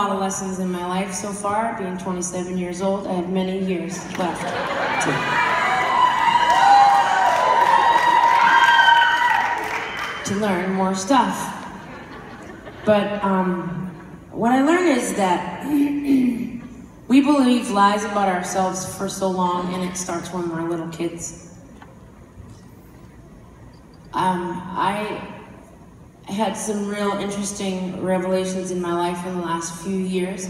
lot of lessons in my life so far. Being 27 years old, I have many years left to learn more stuff. But what I learned is that we believe lies about ourselves for so long, and it starts when we're little kids. I had some real interesting revelations in my life in the last few years.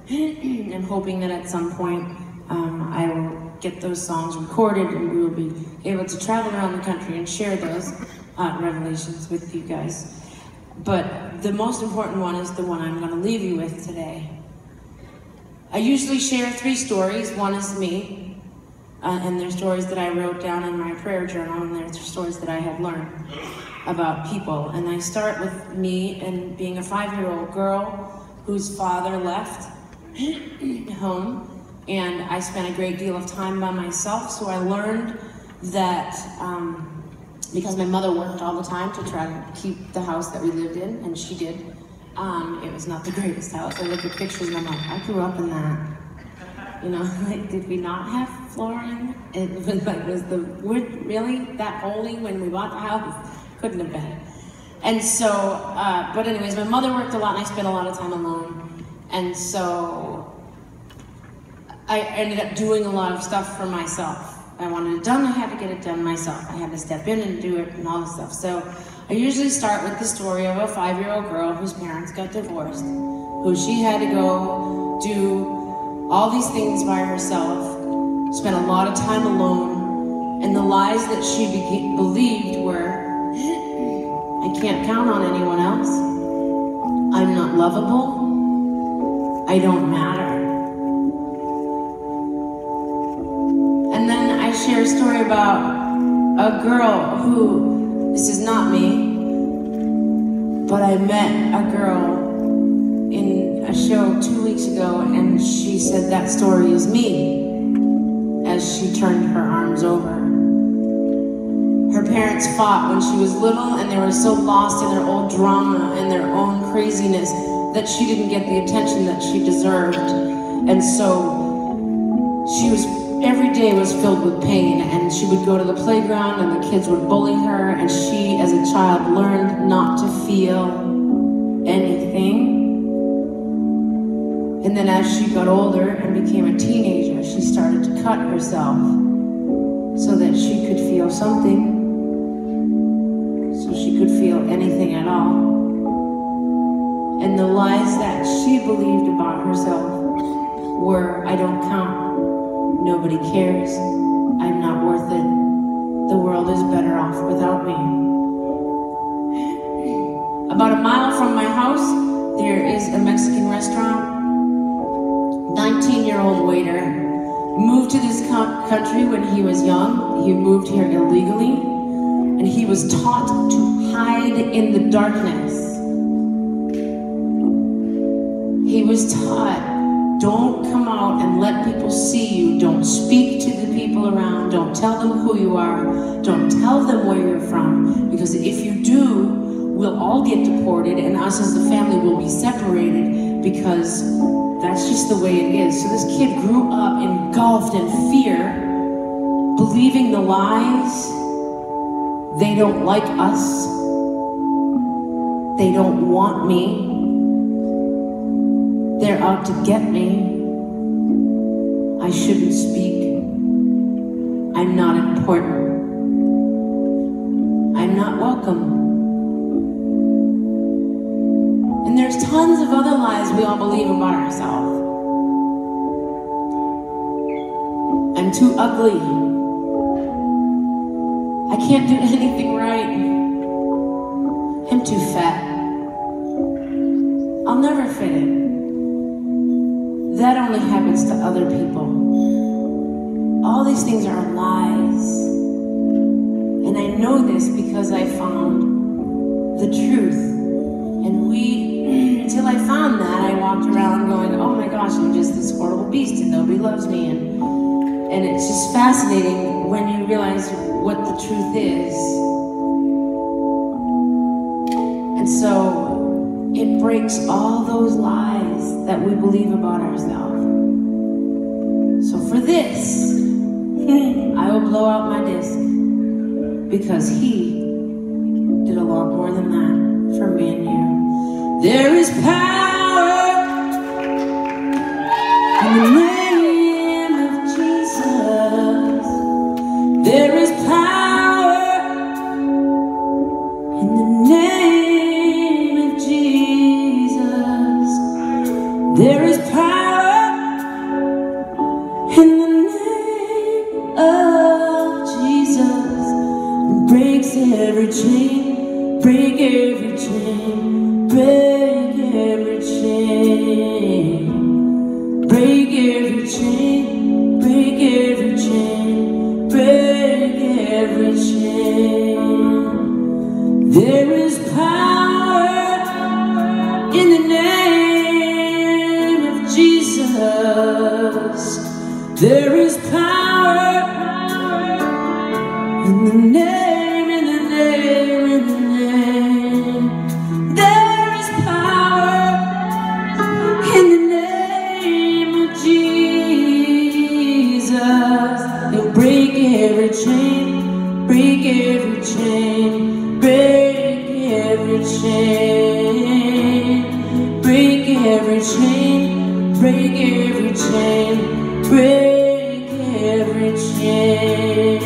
I'm hoping that at some point I will get those songs recorded and we will be able to travel around the country and share those revelations with you guys. But the most important one is the one I'm going to leave you with today. I usually share 3 stories. One is me, and they're stories that I wrote down in my prayer journal, and they're stories that I have learned about people. And I start with me and being a 5-year-old girl whose father left home, and I spent a great deal of time by myself. So I learned that because my mother worked all the time to try to keep the house that we lived in, and she did. It was not the greatest house. I look at pictures and I'm like, I grew up in that. You know, like, did we not have flooring? It was like, was the wood really that holy when we bought the house? Couldn't have been. And so, but anyways, my mother worked a lot and I spent a lot of time alone. And so, I ended up doing a lot of stuff for myself. I wanted it done, I had to get it done myself. I had to step in and do it and all this stuff. So I usually start with the story of a 5-year-old girl whose parents got divorced, who she had to go do all these things by herself, spent a lot of time alone, and the lies that she believed were, I can't count on anyone else, I'm not lovable, I don't matter. And then I share a story about a girl who, this is not me, but I met a girl in a show 2 weeks ago, and she said that story is me, as she turned her arms over. Her parents fought when she was little, and they were so lost in their old drama and their own craziness that she didn't get the attention that she deserved. And so she was, every day was filled with pain, and she would go to the playground and the kids would bully her, and she as a child learned not to feel anything. And then as she got older and became a teenager, she started to cut herself so that she could feel something, so she could feel anything at all. And the lies that she believed about herself were, I don't count, nobody cares, I'm not worth it, the world is better off without me. About a mile from my house, there is a Mexican restaurant. 19-year-old waiter moved to this country when he was young. He moved here illegally, and he was taught to hide in the darkness. He was taught, don't come out and let people see you. Don't speak to the people around. Don't tell them who you are. Don't tell them where you're from, because if you do, we'll all get deported, and us as a family will be separated, because that's just the way it is. So this kid grew up engulfed in fear, believing the lies. They don't like us. They don't want me. They're out to get me. I shouldn't speak. I'm not important. I'm not welcome. And there's tons of other lies we all believe about ourselves. I'm too ugly. I can't do anything right. I'm too fat. I'll never fit in. That only happens to other people. All these things are lies. And I know this because I found the truth. And until I found that, I walked around going, oh my gosh, I'm just this horrible beast and nobody loves me. And it's just fascinating when you realize what the truth is. And so it breaks all those lies that we believe about ourselves. So for this, I will blow out my disc, because he did a lot more than that for me and you. There is power in the name of Jesus. There is power in the name of Jesus. There is power in the name of Jesus. It breaks every chain, break every chain, break every chain, break every chain, break every chain, break every chain. There is power in the name of Jesus. There is power in the name, in the name, in the name. There is power in the name of Jesus. He'll break every chain, break every chain, break every chain, break every chain, break every chain, break every chain.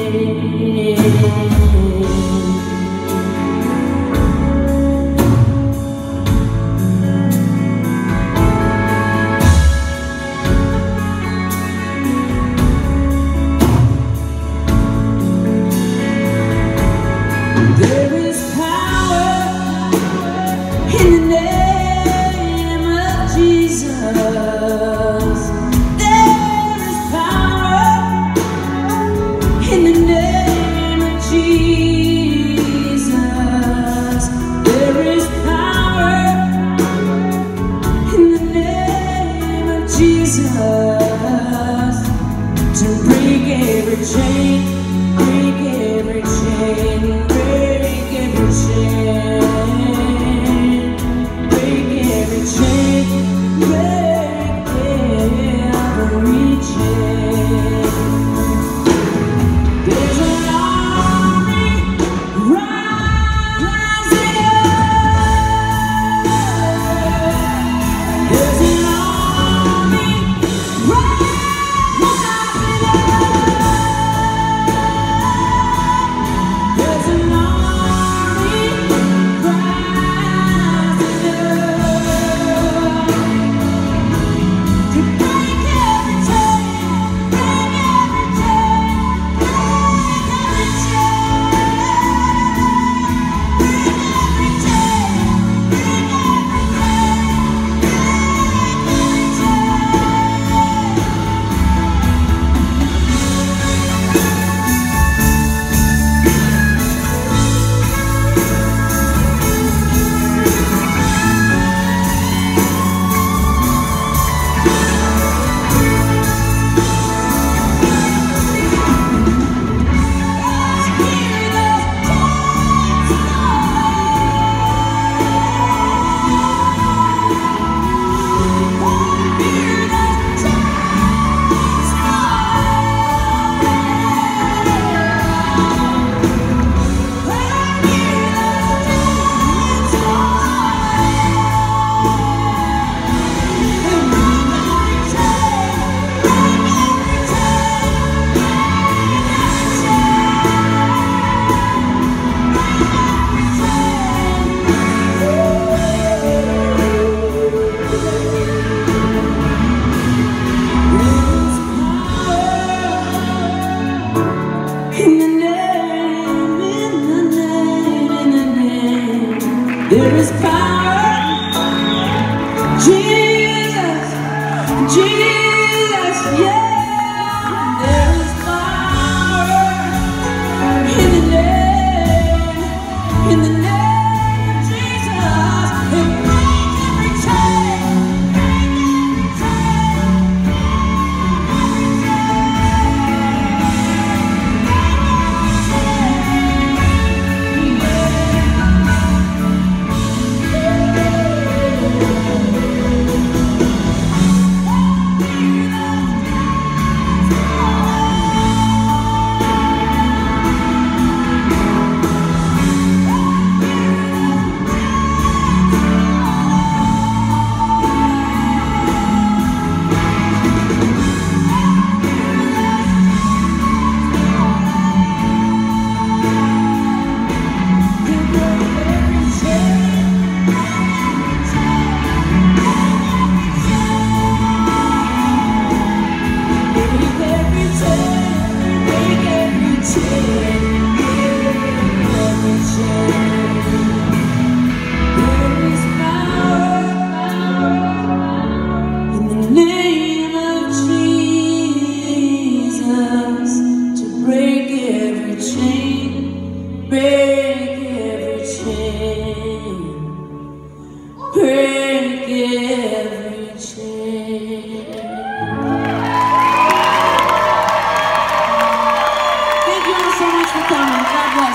There is power in the name of Jesus. There is power in the name of Jesus. There is power in the name of Jesus to break every chain, break every chain, break every chain, break every chain, break every chain. There's an army rising up. There's an army rising up.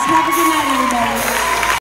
Have a good night, everybody.